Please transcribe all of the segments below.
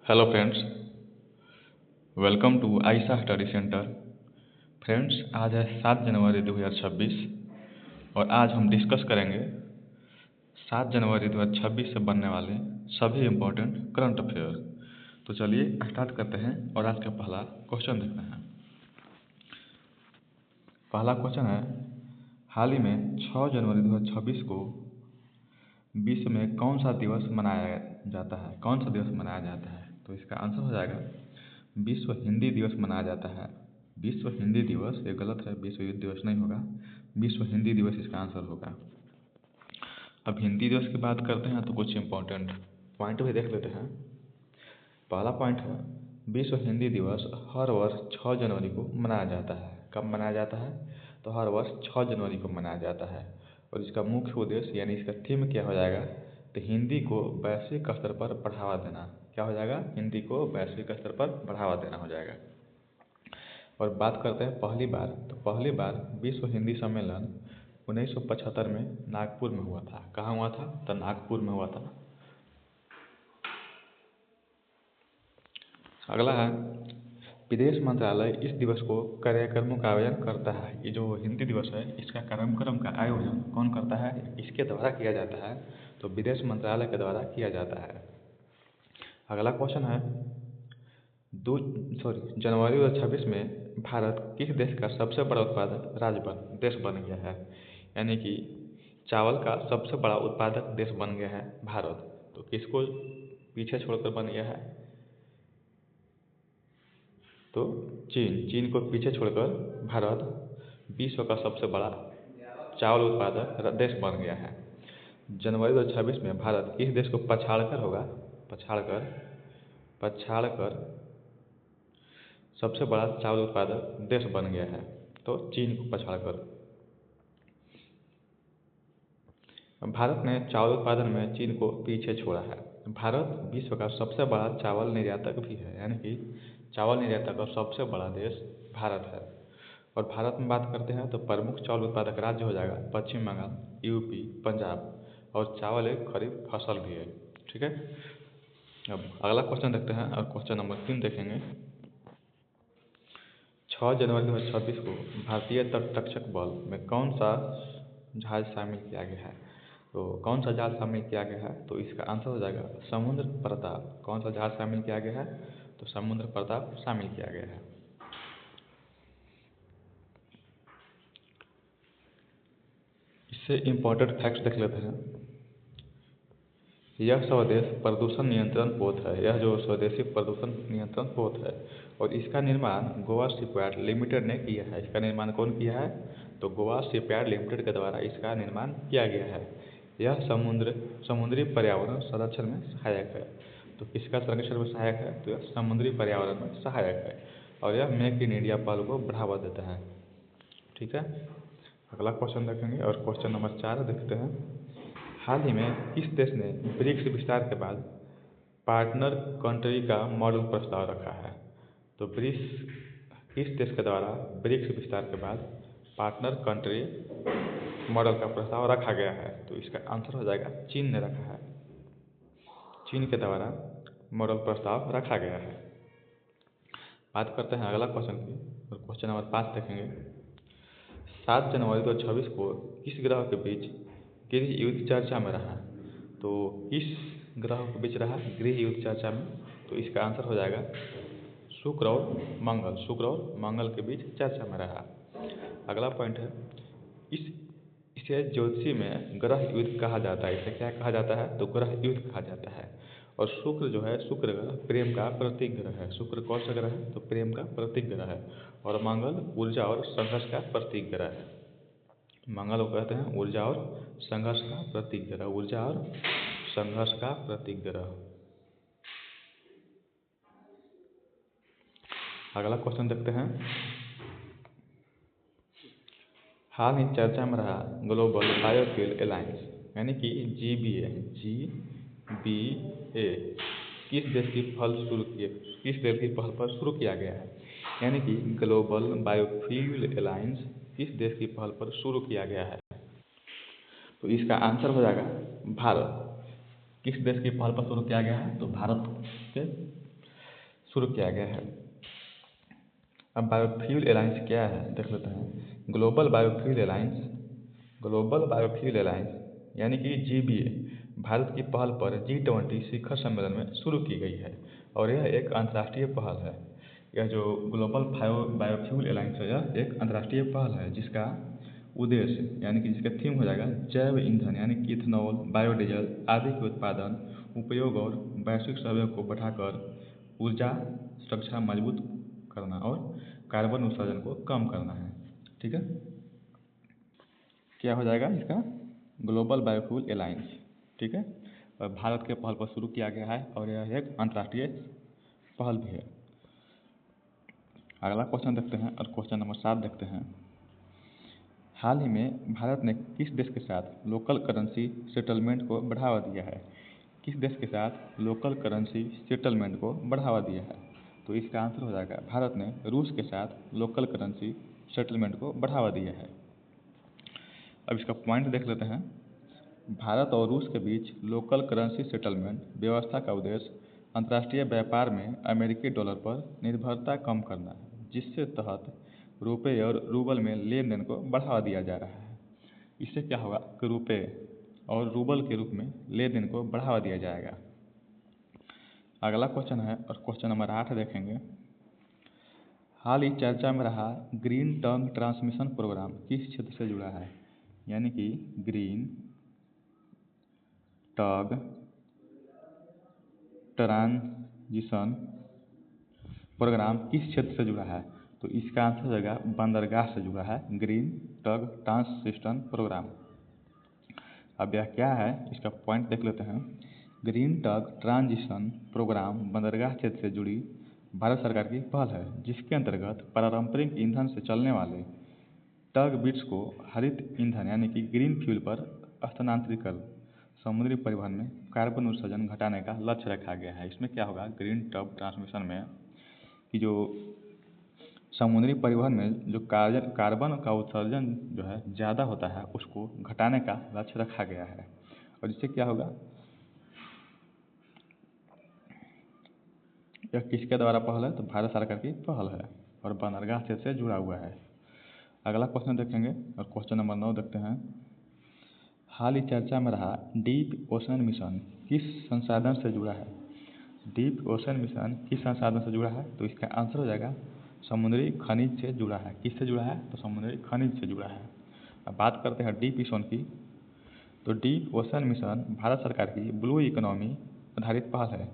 Hello friends, welcome to Ayesha study centre. Friends, आज है 7 जनवरी 2026 और आज हम डिस्कस करेंगे 7 जनवरी 2026 से बनने वाले सभी इम्पोर्टेंट करंट अफेयर। तो चलिए स्टार्ट करते हैं और आज का पहला क्वेश्चन देखते हैं। पहला क्वेश्चन है, हाल ही में 6 जनवरी 2026 को विश्व में कौन सा दिवस मनाया जाता है? कौन सा दिवस मनाया जाता है? तो इसका आंसर हो जाएगा विश्व हिंदी दिवस मनाया जाता है। विश्व हिंदी दिवस, ये गलत है, विश्व युद्ध दिवस नहीं होगा, विश्व हिंदी दिवस इसका आंसर होगा। अब हिंदी दिवस की बात करते हैं तो कुछ इम्पोर्टेंट पॉइंट भी देख लेते हैं। पहला पॉइंट है, विश्व हिंदी दिवस हर वर्ष 6 जनवरी को मनाया जाता है। कब मनाया जाता है? तो हर वर्ष 6 जनवरी को मनाया जाता है। और इसका मुख्य उद्देश्य यानी इसका थीम क्या हो जाएगा? तो हिंदी को वैश्विक स्तर पर बढ़ावा देना। क्या हो जाएगा? हिंदी को वैश्विक स्तर पर बढ़ावा देना हो जाएगा। और बात करते हैं पहली बार, तो पहली बार विश्व हिंदी सम्मेलन 1975 में नागपुर में हुआ था। कहाँ हुआ था? तो नागपुर में हुआ था। अगला है, विदेश मंत्रालय इस दिवस को कार्यक्रमों का आयोजन करता है। ये जो हिंदी दिवस है इसका कार्यक्रम का आयोजन कौन करता है? इसके द्वारा किया जाता है, तो विदेश मंत्रालय के द्वारा किया जाता है। अगला क्वेश्चन है, जनवरी 2026 में भारत किस देश का सबसे बड़ा उत्पादक देश बन गया है? यानी कि चावल का सबसे बड़ा उत्पादक देश बन गया है भारत। तो किसको पीछे छोड़कर बन गया है? तो चीन को पीछे छोड़कर भारत विश्व का सबसे बड़ा चावल उत्पादक देश बन गया है। जनवरी 2026 में भारत किस देश को पछाड़कर होगा? पछाड़कर सबसे बड़ा चावल उत्पादक देश बन गया है, तो चीन को पछाड़कर। भारत ने चावल उत्पादन में चीन को पीछे छोड़ा है। भारत विश्व का सबसे बड़ा चावल निर्यातक भी है, यानी कि चावल निर्यातक और सबसे बड़ा देश भारत है। और भारत में बात करते हैं तो प्रमुख चावल उत्पादक राज्य हो जाएगा पश्चिम बंगाल, यूपी, पंजाब, और चावल एक खरीफ फसल भी है। ठीक है, अब अगला क्वेश्चन देखते हैं और क्वेश्चन नंबर 3 देखेंगे। 6 जनवरी 2026 को भारतीय तटरक्षक बल में कौन सा जहाज शामिल किया गया है? तो कौन सा जहाज शामिल किया गया है? तो इसका आंसर हो जाएगा समुद्र प्रताप। कौन सा जहाज शामिल किया गया है? तो समुद्र प्रताप शामिल किया गया है। इससे इम्पोर्टेंट फैक्ट्स देख लेते हैं। यह स्वदेश प्रदूषण नियंत्रण पोत है। यह जो स्वदेशी प्रदूषण नियंत्रण पोत है और इसका निर्माण गोवा शिपयार्ड लिमिटेड ने किया है। इसका निर्माण कौन किया है? तो गोवा शिपयार्ड लिमिटेड के द्वारा इसका निर्माण किया गया है। यह समुद्री पर्यावरण संरक्षण में सहायक है। तो किसका संरक्षण में सहायक है? तो यह समुद्री पर्यावरण में सहायक है और यह मेक इन इंडिया पहल को बढ़ावा देता है। ठीक है, अगला क्वेश्चन देखेंगे और क्वेश्चन नंबर 4 देखते हैं। हाल ही में किस देश ने ब्रिक्स विस्तार के बाद पार्टनर कंट्री का मॉडल प्रस्ताव रखा है? तो किस देश के द्वारा ब्रिक्स विस्तार के बाद पार्टनर कंट्री मॉडल का प्रस्ताव रखा गया है? तो इसका आंसर हो जाएगा चीन ने रखा है। चीन के द्वारा मॉडल प्रस्ताव रखा गया है। बात करते हैं अगला क्वेश्चन की और क्वेश्चन नंबर 5 देखेंगे। 7 जनवरी 2026 को किस ग्रह के बीच गृह युद्ध चर्चा में रहा? तो किस ग्रह के बीच रहा गृह युद्ध चर्चा में? तो इसका आंसर हो जाएगा शुक्र और मंगल के बीच चर्चा में रहा। अगला पॉइंट है, इसे ज्योतिषी में ग्रह युद्ध कहा जाता है। इसे क्या कहा जाता है? तो ग्रह युद्ध कहा जाता है। और शुक्र जो है, शुक्र ग्रह प्रेम का प्रतीक ग्रह है। शुक्र कौन सा ग्रह है? तो प्रेम का प्रतीक ग्रह है। और मंगल ऊर्जा और संघर्ष का प्रतीक ग्रह है। मंगल को कहते हैं ऊर्जा और संघर्ष का प्रतीक ग्रह। ऊर्जा और संघर्ष का प्रतीक ग्रह। अगला क्वेश्चन देखते हैं। हाल ही चर्चा में रहा ग्लोबल बायोफ्यूल अलायंस यानी कि GBA किस देश की पहल पर शुरू किया गया है? यानी कि ग्लोबल बायोफ्यूल अलायंस किस देश की पहल पर शुरू किया गया है? तो इसका आंसर हो जाएगा भारत। किस देश की पहल पर शुरू किया गया है? तो भारत के शुरू किया गया है। अब बायोफ्यूल अलायंस क्या है देख लेते हैं। ग्लोबल बायोफ्यूल अलायंस यानी कि GBA भारत की पहल पर G20 शिखर सम्मेलन में शुरू की गई है और यह एक अंतर्राष्ट्रीय पहल है। यह जो ग्लोबल बायोफ्यूल अलायंस है यह एक अंतर्राष्ट्रीय पहल है जिसका उद्देश्य यानी कि जिसका थीम हो जाएगा जैव ईंधन यानी कि इथेनॉल, बायोडीजल आदि के उत्पादन, उपयोग और वैश्विक सहयोग को बढ़ाकर ऊर्जा सुरक्षा मजबूत करना और कार्बन उत्सर्जन को कम करना है। ठीक है, क्या हो जाएगा इसका ग्लोबल बायोफ्यूल अलायंस। ठीक है, और भारत के पहल पर शुरू किया गया है और यह एक अंतर्राष्ट्रीय पहल भी है। अगला क्वेश्चन देखते हैं और क्वेश्चन नंबर 7 देखते हैं। हाल ही में भारत ने किस देश के साथ लोकल करेंसी सेटलमेंट को बढ़ावा दिया है? किस देश के साथ लोकल करेंसी सेटलमेंट को बढ़ावा दिया है? तो इसका आंसर हो जाएगा भारत ने रूस के साथ लोकल करेंसी सेटलमेंट को बढ़ावा दिया है। अब इसका पॉइंट देख लेते हैं। भारत और रूस के बीच लोकल करेंसी सेटलमेंट व्यवस्था का उद्देश्य अंतर्राष्ट्रीय व्यापार में अमेरिकी डॉलर पर निर्भरता कम करना है, जिसके तहत रुपये और रूबल में लेन देन को बढ़ावा दिया जा रहा है। इससे क्या होगा कि रुपये और रूबल के रूप में लेन देन को बढ़ावा दिया जाएगा। अगला क्वेश्चन है और क्वेश्चन नंबर 8 देखेंगे। हाल ही चर्चा में रहा ग्रीन टर्म ट्रांसमिशन प्रोग्राम किस क्षेत्र से जुड़ा है? यानी कि ग्रीन टग ट्रांजिशन प्रोग्राम किस क्षेत्र से जुड़ा है? तो इसका आंसर हो जाएगा बंदरगाह से जुड़ा है ग्रीन टग ट्रांजिशन प्रोग्राम। अब यह क्या है इसका पॉइंट देख लेते हैं। ग्रीन टग ट्रांजिशन प्रोग्राम बंदरगाह क्षेत्र से जुड़ी भारत सरकार की पहल है, जिसके अंतर्गत पारंपरिक ईंधन से चलने वाले टग बिट्स को हरित ईंधन यानी कि ग्रीन फ्यूल पर स्थानांतरित कर समुद्री परिवहन में कार्बन उत्सर्जन घटाने का लक्ष्य रखा गया है। इसमें क्या होगा ग्रीन टग ट्रांसमिशन में कि जो समुद्री परिवहन में जो कार्बन का उत्सर्जन जो है ज़्यादा होता है उसको घटाने का लक्ष्य रखा गया है। और इससे क्या होगा, यह किसके द्वारा पहल है? तो भारत सरकार की पहल है और बंदरगाह क्षेत्र से जुड़ा हुआ है। अगला क्वेश्चन देखेंगे और क्वेश्चन नंबर 9 देखते हैं। हाल ही चर्चा में रहा डीप ओशन मिशन किस संसाधन से जुड़ा है? डीप ओशन मिशन किस संसाधन से जुड़ा है? तो इसका आंसर हो जाएगा समुद्री खनिज से जुड़ा है। किससे जुड़ा है? तो समुद्री खनिज से जुड़ा है। अब बात करते हैं डीप ओशन की। तो डीप ओशन मिशन भारत सरकार की ब्लू इकोनॉमी आधारित पहल है,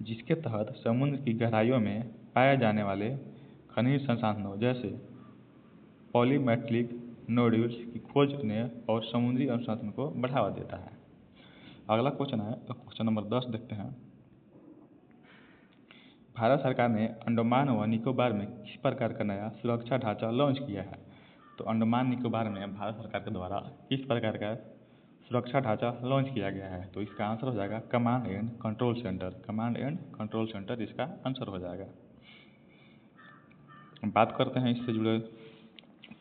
जिसके तहत समुद्र की गहराइयों में पाए जाने वाले खनिज संसाधनों जैसे पॉलीमेटलिक नोड्यूल्स की खोज ने और समुद्री अनुसंधान को बढ़ावा देता है। अगला क्वेश्चन है तो क्वेश्चन नंबर 10 देखते हैं। भारत सरकार ने अंडमान व निकोबार में किस प्रकार का नया सुरक्षा ढांचा लॉन्च किया है? तो अंडमान निकोबार में भारत सरकार के द्वारा किस प्रकार का सुरक्षा ढांचा लॉन्च किया गया है? तो इसका आंसर हो जाएगा command and control centre. Command and control centre इसका आंसर हो जाएगा। बात करते हैं इससे जुड़े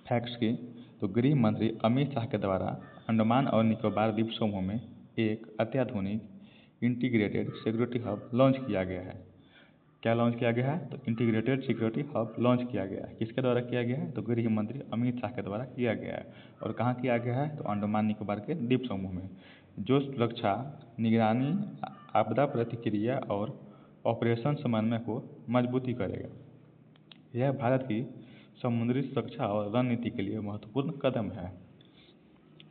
फैक्ट्स की। तो गृह मंत्री अमित शाह के द्वारा अंडमान और निकोबार द्वीप समूह में एक अत्याधुनिक इंटीग्रेटेड सिक्योरिटी हब लॉन्च किया गया है। क्या लॉन्च किया गया है? तो इंटीग्रेटेड सिक्योरिटी हब लॉन्च किया गया है। किसके द्वारा किया गया है? तो गृह मंत्री अमित शाह के द्वारा किया गया है। और कहाँ किया गया है? तो अंडमान निकोबार के द्वीप समूह में, जो सुरक्षा, निगरानी, आपदा प्रतिक्रिया और ऑपरेशन समन्वय को मजबूती करेगा। यह भारत की समुद्री सुरक्षा और रणनीति के लिए महत्वपूर्ण कदम है।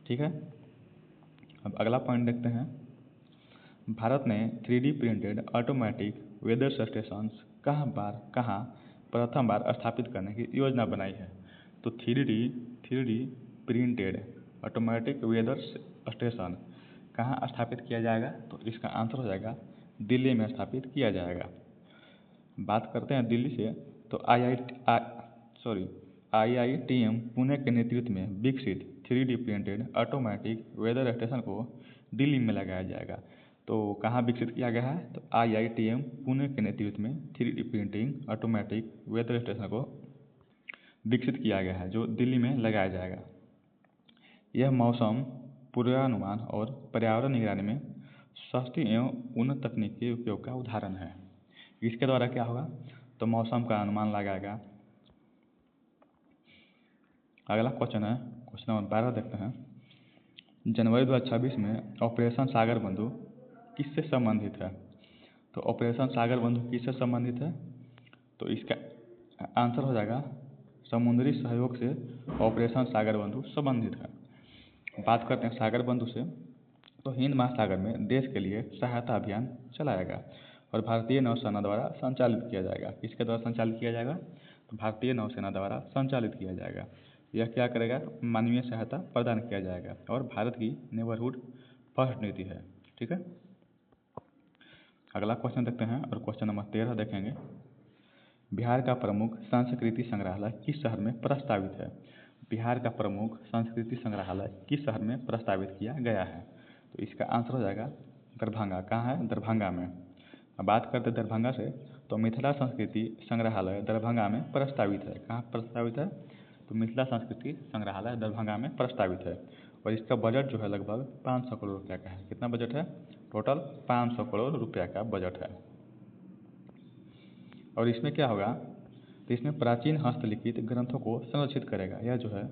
ठीक है, अब अगला पॉइंट देखते हैं। भारत ने 3D printed automatic weather stations कहाँ प्रथम बार स्थापित करने की योजना बनाई है? तो 3D printed automatic weather station कहाँ स्थापित किया जाएगा? तो इसका आंसर हो जाएगा दिल्ली में स्थापित किया जाएगा। बात करते हैं दिल्ली से। तो IITM पुणे के नेतृत्व में विकसित 3D printed automatic weather station को दिल्ली में लगाया जाएगा। तो कहाँ विकसित किया गया है? तो IITM पुणे के नेतृत्व में 3D printing automatic weather station को विकसित किया गया है, जो दिल्ली में लगाया जाएगा। यह मौसम पूर्वानुमान और पर्यावरण निगरानी में सस्ती एवं उन्नत तकनीक के उपयोग का उदाहरण है। इसके द्वारा क्या होगा, तो मौसम का अनुमान लगाएगा। अगला क्वेश्चन है, क्वेश्चन नंबर 12 देखते हैं। जनवरी 2026 में ऑपरेशन सागर बंधु किससे संबंधित है? तो ऑपरेशन सागर बंधु किससे संबंधित है? तो इसका आंसर हो जाएगा समुद्री सहयोग से ऑपरेशन सागर बंधु संबंधित है। बात करते हैं सागर बंधु से, तो हिंद महासागर में देश के लिए सहायता अभियान चलाया गया और भारतीय नौसेना द्वारा संचालित किया जाएगा। किसके द्वारा संचालित किया जाएगा? तो भारतीय नौसेना द्वारा संचालित किया जाएगा। यह क्या करेगा? मानवीय सहायता प्रदान किया जाएगा और भारत की नेबरहुड फर्स्ट नीति है। ठीक है, अगला क्वेश्चन देखते हैं और क्वेश्चन नंबर 13 देखेंगे। बिहार का प्रमुख संस्कृति संग्रहालय किस शहर में प्रस्तावित है? बिहार का प्रमुख संस्कृति संग्रहालय किस शहर में प्रस्तावित किया गया है? तो इसका आंसर हो जाएगा दरभंगा। कहाँ है? दरभंगा में। अब बात करते हैं दरभंगा से, तो मिथिला संस्कृति संग्रहालय दरभंगा में प्रस्तावित है। कहाँ प्रस्तावित है? तो मिथिला संस्कृति संग्रहालय दरभंगा में प्रस्तावित है और इसका बजट जो है लगभग 500 करोड़ रुपये का है। कितना बजट है? टोटल 500 करोड़ रुपये का बजट है। और इसमें क्या होगा, तो इसमें प्राचीन हस्तलिखित ग्रंथों को संरक्षित करेगा। यह जो है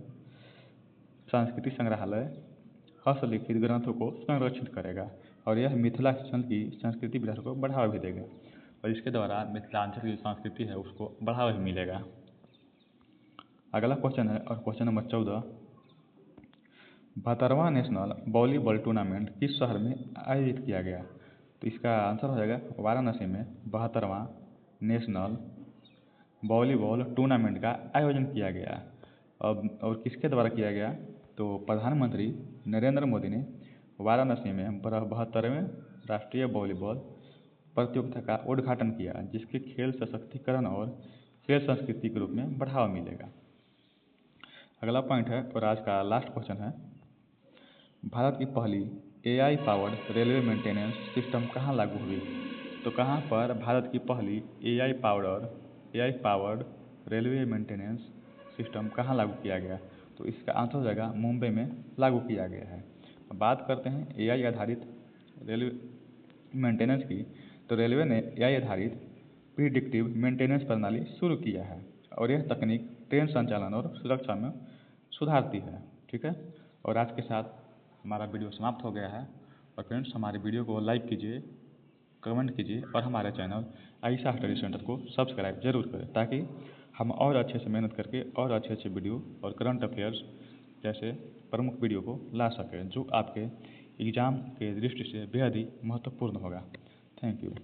संस्कृति संग्रहालय हस्तलिखित ग्रंथों को संरक्षित करेगा और यह मिथिलांचल की संस्कृति विरासत को बढ़ावा भी देगा और इसके द्वारा मिथिलांचल की संस्कृति है उसको बढ़ावा भी मिलेगा। अगला क्वेश्चन है और क्वेश्चन नंबर 14। 72वां नेशनल वॉलीबॉल टूर्नामेंट किस शहर में आयोजित किया गया? तो इसका आंसर हो जाएगा वाराणसी में 72वां नेशनल वॉलीबॉल टूर्नामेंट का आयोजन किया गया। और किसके द्वारा किया गया? तो प्रधानमंत्री नरेंद्र मोदी ने वाराणसी में 72वें राष्ट्रीय वॉलीबॉल प्रतियोगिता का उद्घाटन किया, जिसके खेल सशक्तिकरण और खेल संस्कृति के रूप में बढ़ावा मिलेगा। अगला पॉइंट है और आज का लास्ट क्वेश्चन है। भारत की पहली AI powered railway maintenance system कहाँ लागू हुई? तो कहाँ पर भारत की पहली AI powered railway maintenance system कहाँ लागू किया गया? तो इसका आंसर हो जाएगा मुंबई में लागू किया गया है। अब बात करते हैं AI आधारित रेलवे मेंटेनेंस की, तो रेलवे ने AI आधारित प्रिडिक्टिव मेंटेनेंस प्रणाली शुरू किया है और यह तकनीक ट्रेन संचालन और सुरक्षा में सुधारती है। ठीक है, और आज के साथ हमारा वीडियो समाप्त हो गया है। और फ्रेंड्स, हमारे वीडियो को लाइक कीजिए, कमेंट कीजिए और हमारे चैनल आयशा स्टडी सेंटर को सब्सक्राइब जरूर करें, ताकि हम और अच्छे से मेहनत करके और अच्छे वीडियो और करंट अफेयर्स जैसे प्रमुख वीडियो को ला सकें, जो आपके एग्ज़ाम के दृष्टि से बेहद ही महत्वपूर्ण होगा। Thank you.